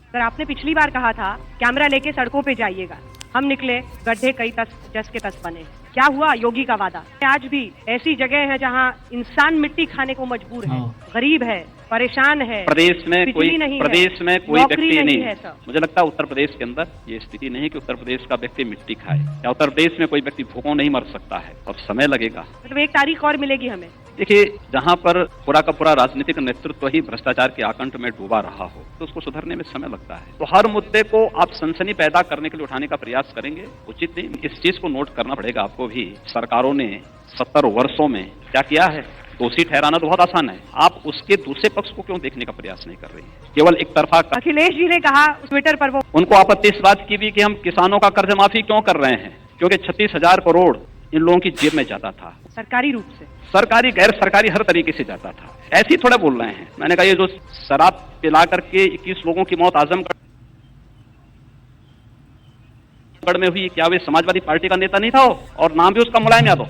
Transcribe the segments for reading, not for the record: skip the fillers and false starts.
Sir आपने पिछली बार कहा था कैमरा लेके सड़कों पे जाइएगा, हम निकले, गड्ढे कई जस के तस बने। क्या हुआ योगी का वादा? आज भी ऐसी जगह है जहां इंसान मिट्टी खाने को मजबूर है, गरीब है, परेशान है, प्रदेश में कोई व्यक्ति नहीं है। मुझे लगता है उत्तर प्रदेश के अंदर ये स्थिति नहीं है कि उत्तर प्रदेश का व्यक्ति मिट्टी खाए, या उत्तर प्रदेश में कोई व्यक्ति भूखों नहीं मर सकता है, और समय लगेगा। मतलब एक तारीख और मिलेगी हमें। देखिए, जहां पर पूरा का पूरा राजनीतिक नेतृत्व ही भ्रष्टाचार के आकंठ में डूबा रहा हो तो उसको सुधरने में समय लगता है। तो हर मुद्दे को आप सनसनी पैदा करने के लिए उठाने का प्रयास करेंगे, उचित नहीं। इस चीज को नोट करना पड़ेगा आपको भी, सरकारों ने 70 वर्षों में क्या किया है। दोषी ठहराना तो बहुत आसान है, आप उसके दूसरे पक्ष को क्यों देखने का प्रयास नहीं कर रही हैं? केवल एक तरफा। अखिलेश जी ने कहा ट्विटर पर, वो उनको आपत्ति इस बात की भी कि हम किसानों का कर्ज माफी क्यों कर रहे हैं, क्योंकि 36,000 करोड़ इन लोगों की जेब में जाता था, सरकारी रूप से, सरकारी गैर सरकारी हर तरीके से जाता था। ऐसे ही थोड़ा बोल रहे हैं। मैंने कहा ये जो शराब पिला करके 21 लोगों की मौत आजमगढ़ में हुई, क्या वे समाजवादी पार्टी का नेता नहीं था वो? और नाम भी उसका मुलायम यादव।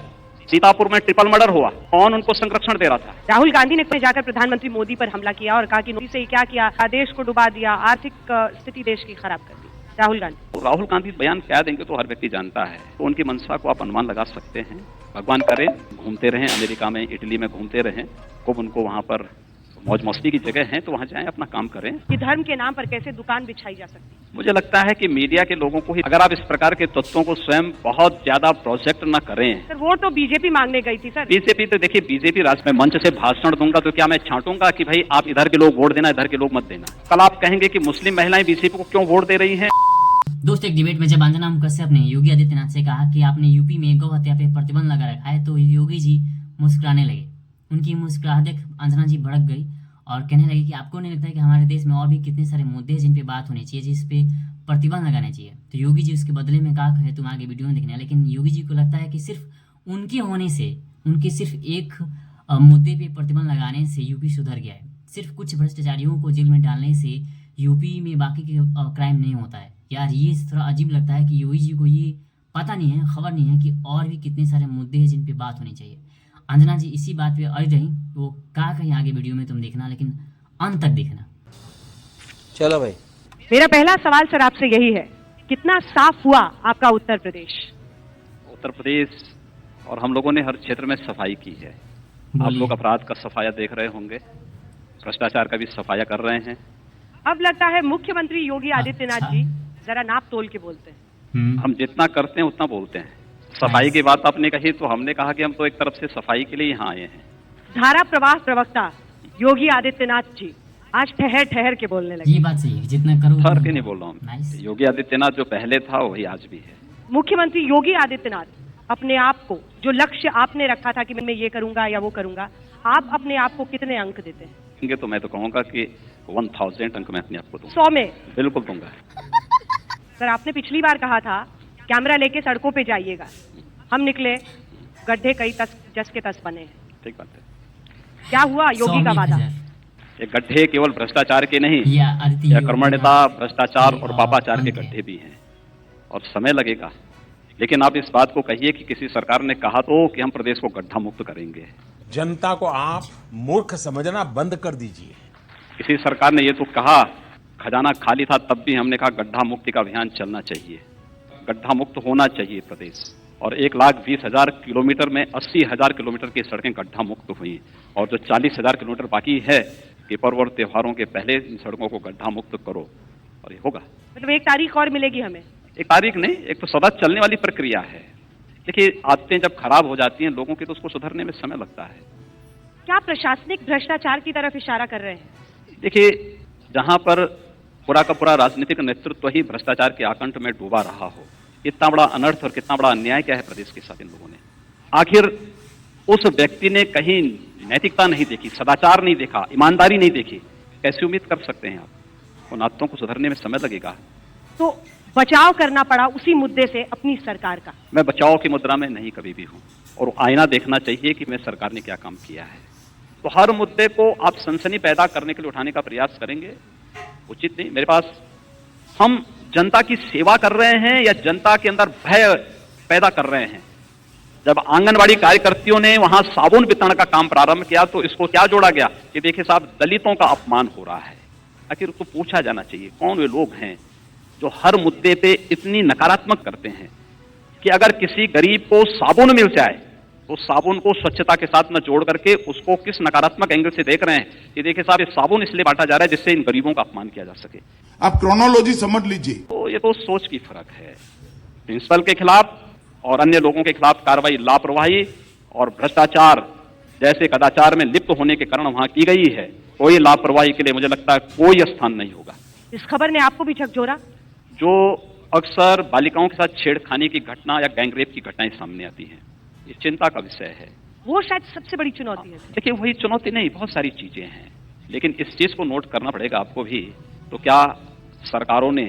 सीतापुर में ट्रिपल मर्डर हुआ, कौन उनको संरक्षण दे रहा था? राहुल गांधी ने जाकर प्रधानमंत्री मोदी पर हमला किया और कहा कि मोदी से क्या किया, देश को डुबा दिया, आर्थिक स्थिति देश की खराब कर दी। राहुल गांधी बयान क्या देंगे तो हर व्यक्ति जानता है, तो उनकी मंशा को आप अनुमान लगा सकते हैं। भगवान करे घूमते रहें, अमेरिका में, इटली में घूमते रहें, खूब उनको वहां पर मौज मस्ती की जगह है तो वहां जाएं, अपना काम करें। कि धर्म के नाम पर कैसे दुकान बिछाई जा सकती है? मुझे लगता है कि मीडिया के लोगों को ही, अगर आप इस प्रकार के तत्वों को स्वयं बहुत ज्यादा प्रोजेक्ट न करें। सर वोट तो बीजेपी मांगने गई थी। सर बीजेपी तो देखिए, बीजेपी राज्य में मंच से भाषण दूंगा तो क्या मैं छांटूंगा कि भाई आप इधर के लोग वोट देना, इधर के लोग मत देना? कल आप कहेंगे कि मुस्लिम महिलाएं बीजेपी को क्यों वोट दे रही है? दोस्त, एक डिबेट में जब अंजना कश्यप ने योगी आदित्यनाथ से कहा कि आपने यूपी में गौ हत्या पे प्रतिबंध लगा रखा है, तो योगी जी मुस्कुराने लगे। उनकी मुस्कुराहट देख अंजना जी भड़क गई और कहने लगी कि आपको नहीं लगता है कि हमारे देश में और भी कितने सारे मुद्दे हैं जिन पे बात होनी चाहिए, जिस पे प्रतिबंध लगाना चाहिए? तो योगी जी उसके बदले में कहा है तुम आगे वीडियो में देखना। लेकिन योगी जी को लगता है कि सिर्फ उनके होने से, उनके सिर्फ एक मुद्दे पे प्रतिबंध लगाने से यूपी सुधर गया है। सिर्फ कुछ भ्रष्टाचारियों को जेल में डालने से यूपी में बाकी के क्राइम नहीं होता है। यार ये थोड़ा अजीब लगता है कि योगी जी को ये पता नहीं है, खबर नहीं है कि और भी कितने सारे मुद्दे हैं जिन पे बात होनी चाहिए। अंजना जी इसी बात पे अड़ रही, तो कहा कहीं आगे वीडियो में तुम देखना, लेकिन अंत तक देखना। चलो भाई, मेरा पहला सवाल सर आपसे यही है, कितना साफ हुआ आपका उत्तर प्रदेश? उत्तर प्रदेश और हम लोगों ने हर क्षेत्र में सफाई की है। आप लोग अपराध का सफाया देख रहे होंगे, भ्रष्टाचार का भी सफाया कर रहे हैं। अब लगता है मुख्यमंत्री योगी आदित्यनाथ जी जरा नाप तोल के बोलते हैं। हम जितना करते हैं उतना बोलते हैं। सफाई की बात आपने कही तो हमने कहा कि हम तो एक तरफ से सफाई के लिए यहाँ आए हैं। धारा प्रवाह प्रवक्ता योगी आदित्यनाथ जी आज ठहर ठहर के बोलने लगे। ये बात सही है, जितना करो ठहर के नहीं बोल रहा हूँ। योगी आदित्यनाथ जो पहले था वही आज भी है। मुख्यमंत्री योगी आदित्यनाथ अपने आप को, जो लक्ष्य आपने रखा था कि मैं ये करूंगा या वो करूंगा, आप अपने आप को कितने अंक देते हैं? तो मैं तो कहूंगा कि 1000 अंक मैं अपने आप को दूंगा। 100 में? बिल्कुल दूंगा। सर आपने पिछली बार कहा था कैमरा लेके सड़कों पे जाइएगा, हम निकले, गड्ढे कई जस के तस बने। ठीक बात है। क्या हुआ योगी का वादा? ये गड्ढे केवल भ्रष्टाचार के नहीं, या कर्मण्यता, भ्रष्टाचार और पापाचार के गड्ढे भी हैं, और समय लगेगा। लेकिन आप इस बात को कहिए कि किसी सरकार ने कहा तो कि हम प्रदेश को गड्ढा मुक्त करेंगे। जनता को आप मूर्ख समझना बंद कर दीजिए। किसी सरकार ने ये तो कहा, खजाना खाली था तब भी हमने कहा गड्ढा मुक्ति का अभियान चलना चाहिए, गड्ढा मुक्त होना चाहिए प्रदेश। और 1,20,000 किलोमीटर में 80,000 किलोमीटर की सड़कें गड्ढा मुक्त हुई, और जो 40,000 किलोमीटर बाकी है कि पर्व और त्योहारों के पहले इन सड़कों को गड्ढा मुक्त करो, और ये होगा। मतलब एक तारीख और मिलेगी हमें? एक तारीख नहीं, एक तो सदा चलने वाली प्रक्रिया है। देखिए, आदतें जब खराब हो जाती हैं लोगों की तो उसको सुधरने में समय लगता है। क्या प्रशासनिक भ्रष्टाचार की तरफ इशारा कर रहे हैं? देखिए, जहां पर पूरा का पूरा राजनीतिक नेतृत्व ही भ्रष्टाचार के आकंठ में डूबा रहा हो, इतना बड़ा अनर्थ और कितना बड़ा अन्याय क्या है प्रदेश के साथ इन लोगों ने? आखिर उस व्यक्ति ने कहीं नैतिकता नहीं देखी, सदाचार नहीं देखा, ईमानदारी नहीं देखी, कैसे उम्मीद कर सकते हैं आप? उन आदतों को सुधरने में समय लगेगा। तो बचाव करना पड़ा उसी मुद्दे से अपनी सरकार का। मैं बचाव की मुद्रा में नहीं कभी भी हूं, और आईना देखना चाहिए कि मैं सरकार ने क्या काम किया है। तो हर मुद्दे को आप सनसनी पैदा करने के लिए उठाने का प्रयास करेंगे, उचित नहीं। मेरे पास, हम जनता की सेवा कर रहे हैं या जनता के अंदर भय पैदा कर रहे हैं? जब आंगनबाड़ी कार्यकर्तियों ने वहां साबुन वितरण का काम प्रारंभ किया तो इसको क्या जोड़ा गया कि देखिए साहब, दलितों का अपमान हो रहा है, आखिर उसको पूछा जाना चाहिए कौन वे लोग हैं जो हर मुद्दे पे इतनी नकारात्मक करते हैं कि अगर किसी गरीब को साबुन मिल जाए तो साबुन को स्वच्छता के साथ न जोड़ करके उसको किस नकारात्मक एंगल से देख रहे हैं कि देखिए साहब, ये साबुन इसलिए बांटा जा रहा है जिससे इन गरीबों का अपमान किया जा सके। आप क्रोनोलॉजी समझ लीजिए। तो ये तो सोच की फर्क है। प्रिंसिपल के खिलाफ और अन्य लोगों के खिलाफ कार्रवाई लापरवाही और भ्रष्टाचार जैसे कदाचार में लिप्त होने के कारण वहां की गई है। कोई लापरवाही के लिए मुझे लगता है कोई स्थान नहीं होगा। इस खबर ने आपको भी झकझोरा? जो अक्सर बालिकाओं के साथ छेड़खानी की घटना या गैंगरेप की घटनाएं सामने आती हैं, ये चिंता का विषय है। वो शायद सबसे बड़ी चुनौती है। देखिए, वही चुनौती नहीं, बहुत सारी चीजें हैं, लेकिन इस चीज को नोट करना पड़ेगा आपको भी। तो क्या सरकारों ने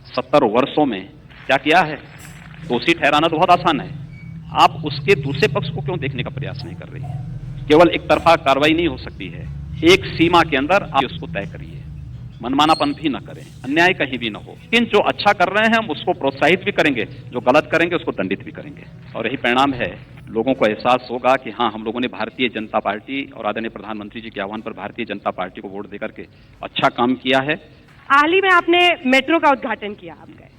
70 वर्षों में क्या किया है? दोषी ठहराना तो बहुत आसान है, आप उसके दूसरे पक्ष को क्यों देखने का प्रयास नहीं कर रही है? केवल एक तरफा कार्रवाई नहीं हो सकती है, एक सीमा के अंदर आप उसको तय करिए, मनमानापन भी न करें, अन्याय कहीं भी न हो। लेकिन जो अच्छा कर रहे हैं हम उसको प्रोत्साहित भी करेंगे, जो गलत करेंगे उसको दंडित भी करेंगे, और यही परिणाम है। लोगों को एहसास होगा कि हाँ, हम लोगों ने भारतीय जनता पार्टी और आदरणीय प्रधानमंत्री जी के आह्वान पर भारतीय जनता पार्टी को वोट देकर के अच्छा काम किया है। हाल ही में आपने मेट्रो का उद्घाटन किया, आप गए,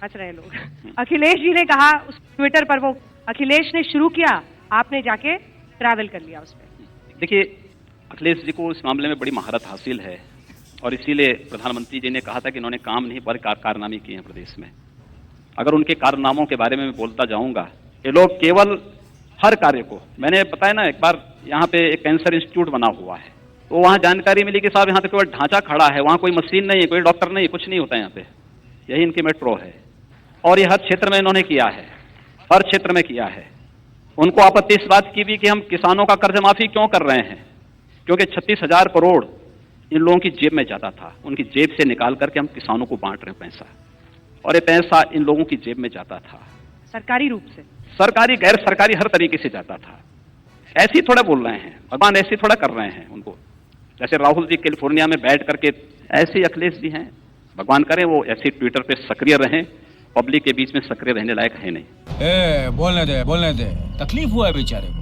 हंस रहे लोग। अखिलेश जी ने कहा उस ट्विटर पर, वो अखिलेश ने शुरू किया, आपने जाके ट्रैवल कर लिया उस पर। देखिए, अखिलेश जी को इस मामले में बड़ी महारत हासिल है और इसीलिए प्रधानमंत्री जी ने कहा था कि इन्होंने काम नहीं बल्कि कारनामे किए हैं प्रदेश में। अगर उनके कारनामों के बारे में मैं बोलता जाऊंगा, ये लोग केवल हर कार्य को, मैंने बताया ना एक बार, यहाँ पे एक कैंसर इंस्टीट्यूट बना हुआ है, तो वहाँ जानकारी मिली कि साहब यहाँ तो केवल ढांचा खड़ा है, वहाँ कोई मशीन नहीं है, कोई डॉक्टर नहीं, कुछ नहीं होता यहाँ पे। यही इनकी मेट्रो है और ये हर क्षेत्र में इन्होंने किया है, हर क्षेत्र में किया है। उनको आपत्ति इस बात की भी कि हम किसानों का कर्ज माफी क्यों कर रहे हैं, क्योंकि 36,000 करोड़ इन लोगों की जेब में जाता था, उनकी जेब से निकाल करके हम किसानों को बांट रहे हैं पैसा, और ये पैसा इन लोगों की जेब में जाता था सरकारी रूप से, सरकारी गैर सरकारी हर तरीके से जाता था। ऐसे ही थोड़ा बोल रहे हैं भगवान, ऐसे ही थोड़ा कर रहे हैं उनको। जैसे राहुल जी कैलिफोर्निया में बैठ करके, ऐसे ही अखिलेश जी हैं, भगवान करें वो ऐसे ट्विटर पे सक्रिय रहें, पब्लिक के बीच में सक्रिय रहने लायक है नहीं। बोलने दे, तकलीफ हुआ है बेचारे को।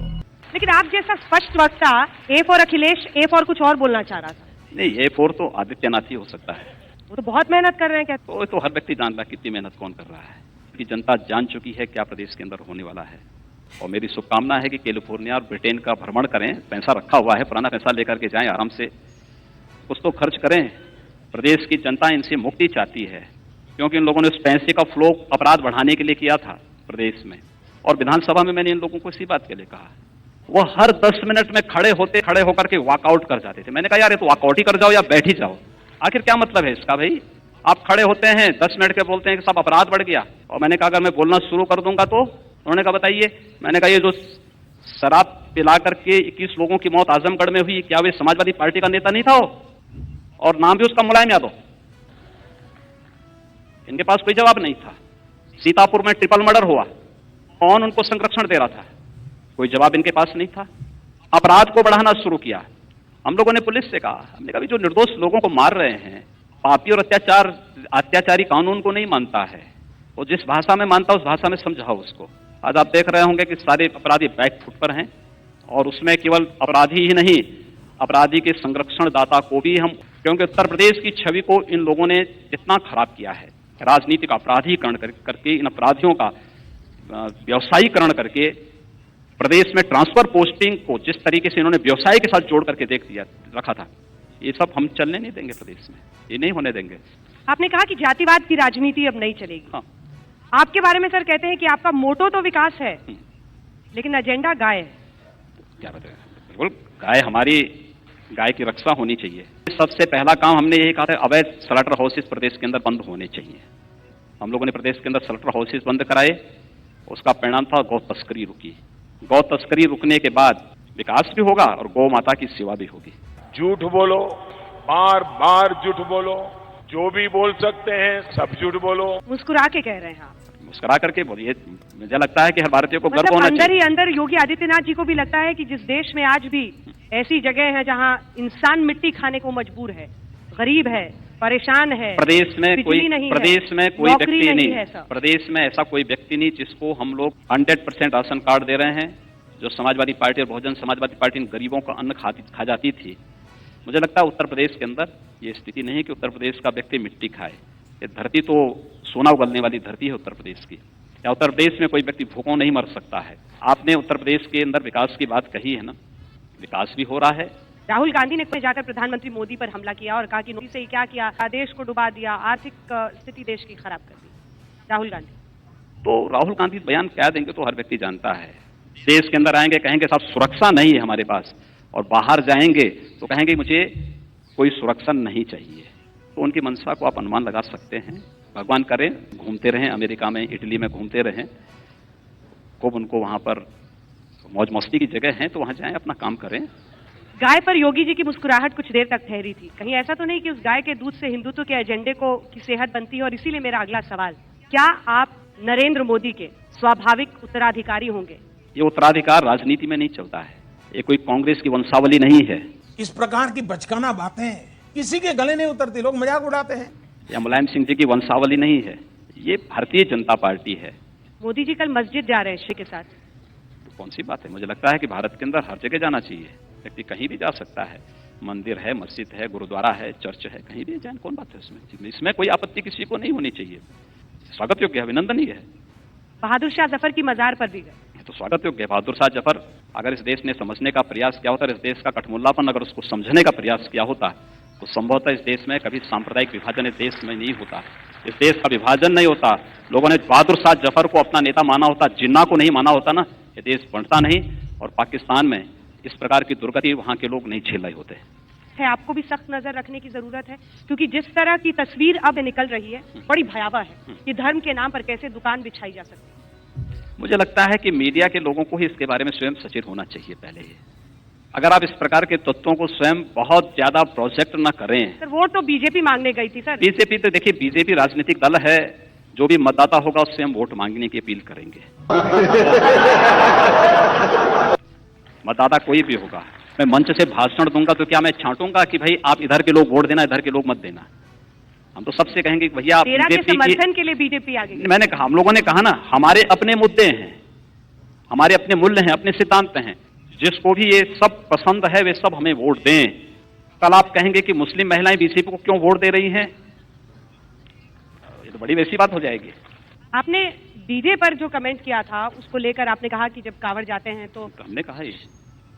लेकिन आप जैसा स्पष्ट वक्ता A for Akhilesh, A for कुछ और बोलना चाह रहा था। नहीं, ए फॉर तो आदित्यनाथ ही हो सकता है। वो तो बहुत मेहनत कर रहे हैं। क्या तो हर व्यक्ति जानता है कितनी मेहनत कौन कर रहा है, कि जनता जान चुकी है क्या प्रदेश के अंदर होने वाला है। और मेरी शुभकामना है कि कैलिफोर्निया और ब्रिटेन का भ्रमण करें, पैसा रखा हुआ है, पुराना पैसा लेकर के जाएं, आराम से कुछ तो खर्च करें। प्रदेश की जनता इनसे मुक्ति चाहती है, क्योंकि इन लोगों ने उस पैसे का फ्लो अपराध बढ़ाने के लिए किया था प्रदेश में। और विधानसभा में मैंने इन लोगों को इसी बात के लिए कहा, वो हर 10 मिनट में खड़े होकर के वॉकआउट कर जाते थे। मैंने कहा यार, ये तो वॉकआउट ही कर जाओ या बैठ ही जाओ, आखिर क्या मतलब है इसका भाई? आप खड़े होते हैं 10 मिनट के, बोलते हैं कि सब अपराध बढ़ गया। और मैंने कहा अगर मैं बोलना शुरू कर दूंगा तो? उन्होंने कहा बताइए। मैंने कहा ये जो शराब पिला करके 21 लोगों की मौत आजमगढ़ में हुई, क्या वे समाजवादी पार्टी का नेता नहीं था वो? और नाम भी उसका मुलायम यादव। इनके पास कोई जवाब नहीं था। सीतापुर में ट्रिपल मर्डर हुआ, कौन उनको संरक्षण दे रहा था? कोई जवाब इनके पास नहीं था। अपराध को बढ़ाना शुरू किया। हम लोगों ने पुलिस से कहा, हमने कहा जो निर्दोष लोगों को मार रहे हैं, पापी और अत्याचारी कानून को नहीं मानता है, वो जिस भाषा में मानता है उस भाषा में समझाओ उसको। आज आप देख रहे होंगे कि सारे अपराधी बैक फुट पर हैं, और उसमें केवल अपराधी ही नहीं, अपराधी के संरक्षण दाता को भी हम, क्योंकि उत्तर प्रदेश की छवि को इन लोगों ने इतना खराब किया है, राजनीतिक अपराधीकरण करके, इन अपराधियों का व्यवसायीकरण करके, प्रदेश में ट्रांसफर पोस्टिंग को जिस तरीके से इन्होंने व्यवसाय के साथ जोड़ करके देख दिया रखा था, ये सब हम चलने नहीं देंगे प्रदेश में, ये नहीं होने देंगे। आपने कहा कि जातिवाद की राजनीति अब नहीं चलेगी। हाँ। आपके बारे में सर कहते हैं कि आपका मोटो तो विकास है, लेकिन एजेंडा गाय है। क्या बताएं, बिल्कुल गाय, हमारी गाय की रक्षा होनी चाहिए। सबसे पहला काम हमने यही कहा था, अवैध स्लॉटर हाउसेस प्रदेश के अंदर बंद होने चाहिए। हम लोगों ने प्रदेश के अंदर स्लॉटर हाउसेस बंद कराए, उसका परिणाम था गौ तस्करी रुकी। गौ तस्करी रुकने के बाद विकास भी होगा और गौ माता की सेवा भी होगी। झूठ बोलो, बार बार झूठ बोलो, जो भी बोल सकते हैं सब झूठ बोलो। मुस्कुरा के कह रहे हैं आप? मुस्कुरा करके बोलिए। मुझे लगता है कि हर भारतीय को गर्व मतलब होना अंदर चाहिए। ही अंदर योगी आदित्यनाथ जी को भी लगता है कि जिस देश में आज भी ऐसी जगह है जहां इंसान मिट्टी खाने को मजबूर है, गरीब है, परेशान है, प्रदेश में कोई व्यक्ति नहीं, है, प्रदेश में ऐसा कोई व्यक्ति नहीं जिसको हम लोग 100% राशन कार्ड दे रहे हैं। जो समाजवादी पार्टी और बहुजन समाजवादी पार्टी इन गरीबों का अन्न खा जाती थी, मुझे लगता है उत्तर प्रदेश के अंदर ये स्थिति नहीं है कि उत्तर प्रदेश का व्यक्ति मिट्टी खाए। ये धरती तो सोना उगलने वाली धरती है उत्तर प्रदेश की, या उत्तर प्रदेश में कोई व्यक्ति भूखों नहीं मर सकता है। आपने उत्तर प्रदेश के अंदर विकास की बात कही है ना, विकास भी हो रहा है। राहुल गांधी ने जाकर प्रधानमंत्री मोदी पर हमला किया और कहा कि मोदी से ही क्या किया, देश को डुबा दिया, आर्थिक स्थिति देश की खराब कर दी। राहुल गांधी तो राहुल गांधी बयान क्या देंगे तो हर व्यक्ति जानता है। देश के अंदर आएंगे कहेंगे साहब सुरक्षा नहीं है हमारे पास, और बाहर जाएंगे तो कहेंगे मुझे कोई सुरक्षा नहीं चाहिए। तो उनकी मंशा को आप अनुमान लगा सकते हैं। भगवान करें घूमते रहें, अमेरिका में इटली में घूमते रहें, खूब उनको वहां पर मौज मस्ती की जगह है तो वहां जाएं, अपना काम करें। गाय पर योगी जी की मुस्कुराहट कुछ देर तक ठहरी थी। कहीं ऐसा तो नहीं कि उस गाय के दूध से हिंदुत्व के एजेंडे को की सेहत बनती है? और इसीलिए मेरा अगला सवाल, क्या आप नरेंद्र मोदी के स्वाभाविक उत्तराधिकारी होंगे? ये उत्तराधिकार राजनीति में नहीं चलता है, ये कोई कांग्रेस की वंशावली नहीं है। इस प्रकार की बचकाना बातें किसी के गले नहीं उतरती, लोग मजाक उड़ाते हैं। या मुलायम सिंह जी की वंशावली नहीं है, ये भारतीय जनता पार्टी है। मोदी जी कल मस्जिद जा रहे हैं श्री के साथ, तो कौन सी बात है? मुझे लगता है कि भारत के अंदर हर जगह जाना चाहिए, व्यक्ति कहीं भी जा सकता है। मंदिर है, मस्जिद है, गुरुद्वारा है, चर्च है, कहीं भी जाए, कौन बात है उसमें? इसमें कोई आपत्ति किसी को नहीं होनी चाहिए, स्वागत योग्य है, अभिनंदनीय है। बहादुर शाह जफर की मजार पर भी गए, तो स्वागत योग्य है। बहादुर शाह जफर अगर इस देश ने समझने का प्रयास किया होता, इस देश का कठमुल्लापन अगर उसको समझने का प्रयास किया होता, तो संभवतः इस देश में कभी सांप्रदायिक विभाजन इस देश में नहीं होता, इस देश का विभाजन नहीं होता। लोगों ने बहादुर शाह जफर को अपना नेता माना होता, जिन्ना को नहीं माना होता ना, ये देश बढ़ता नहीं और पाकिस्तान में इस प्रकार की दुर्गति वहां के लोग नहीं झेल रहे होते। आपको भी सख्त नजर रखने की जरूरत है, क्योंकि जिस तरह की तस्वीर अब निकल रही है बड़ी भयावह है कि धर्म के नाम पर कैसे दुकान बिछाई जा सकती है। मुझे लगता है कि मीडिया के लोगों को ही इसके बारे में स्वयं सचेत होना चाहिए पहले ही। अगर आप इस प्रकार के तत्वों को स्वयं बहुत ज्यादा प्रोजेक्ट न करें। सर वोट तो बीजेपी मांगने गई थी सर। बीजेपी तो देखिए, बीजेपी राजनीतिक दल है, जो भी मतदाता होगा उससे हम वोट मांगने की अपील करेंगे। मतदाता कोई भी होगा, मैं मंच से भाषण दूंगा तो क्या मैं छांटूंगा कि भाई आप इधर के लोग वोट देना, इधर के लोग मत देना? हम तो सबसे कहेंगे कि भैया आप बीजेपी के समर्थन के लिए बीजेपी आ गई। मैंने कहा, हम लोगों ने कहा ना, हमारे अपने मुद्दे हैं, हमारे अपने मूल्य हैं, अपने सिद्धांत हैं, जिसको भी ये सब पसंद है वे सब हमें वोट दें। कल आप कहेंगे कि मुस्लिम महिलाएं बीजेपी को क्यों वोट दे रही हैं, ये तो बड़ी वैसी बात हो जाएगी। आपने डीजे पर जो कमेंट किया था उसको लेकर आपने कहा कि जब कांवड़ जाते हैं तो हमने कहा ये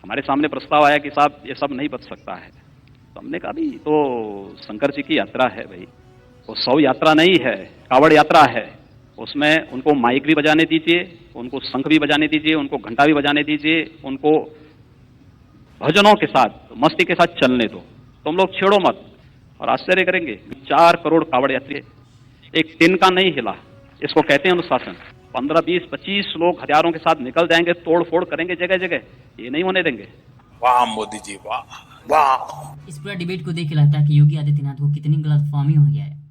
हमारे सामने प्रस्ताव आया कि साहब ये सब नहीं बच सकता है, तो हमने कहा भी तो शंकर जी की यात्रा है भाई, वो 100 यात्रा नहीं है, कांवड़ यात्रा है, उसमें उनको माइक भी बजाने दीजिए, उनको शंख भी बजाने दीजिए, उनको घंटा भी बजाने दीजिए, उनको भजनों के साथ मस्ती के साथ चलने दो, तुम लोग छेड़ो मत। और आश्चर्य करेंगे, 4 करोड़ कांवड़ यात्री एक दिन का नहीं हिला, इसको कहते हैं अनुशासन। 15, 20, 25 लोग हथियारों के साथ निकल जाएंगे, तोड़ फोड़ करेंगे जगह जगह, ये नहीं होने देंगे। वाह मोदी जी, वाह वाह। इस पूरा डिबेट को देख के लगता है कि योगी आदित्यनाथ को कितनी गलतफहमी हो गया है।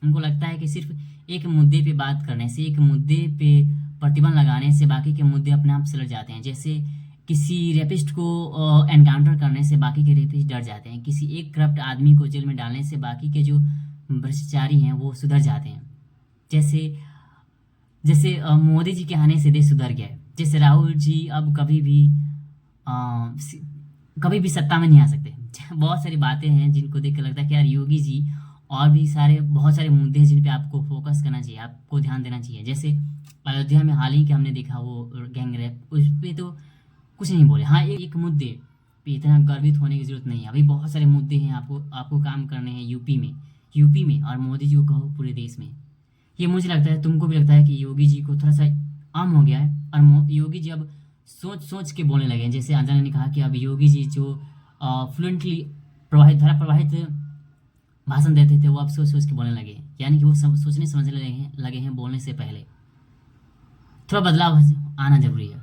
उनको लगता है कि सिर्फ एक मुद्दे पे बात करने से, एक मुद्दे पे प्रतिबंध लगाने से बाकी के मुद्दे अपने आप सुलझ जाते हैं। जैसे किसी रेपिस्ट को एनकाउंटर करने से बाकी के रेपिस्ट डर जाते हैं, किसी एक करप्ट आदमी को जेल में डालने से बाकी के जो भ्रष्टाचारी हैं वो सुधर जाते हैं। जैसे मोदी जी के आने से देश सुधर गया है। जैसे राहुल जी अब कभी भी सत्ता में नहीं आ सकते। बहुत सारी बातें हैं जिनको देख कर लगता है कि यार योगी जी और भी बहुत सारे मुद्दे हैं जिन पे आपको फोकस करना चाहिए, आपको ध्यान देना चाहिए। जैसे अयोध्या में हाल ही के हमने देखा वो गैंग रेप, उस पर तो कुछ नहीं बोले। हाँ, एक मुद्दे पे इतना गर्वित होने की जरूरत नहीं है, अभी बहुत सारे मुद्दे हैं आपको काम करने हैं यूपी में, और मोदी जी को कहो पूरे देश में। ये मुझे लगता है, तुमको भी लगता है कि योगी जी को थोड़ा सा आम हो गया है, और योगी जी अब सोच के बोलने लगे हैं। जैसे अंजना ने कहा कि अब योगी जी जो फ्लुएंटली प्रवाहित भाषण देते थे वो अब सोच के बोलने लगे, यानी कि वो सोचने समझने लगे हैं बोलने से पहले। थोड़ा बदलाव आना जरूरी है।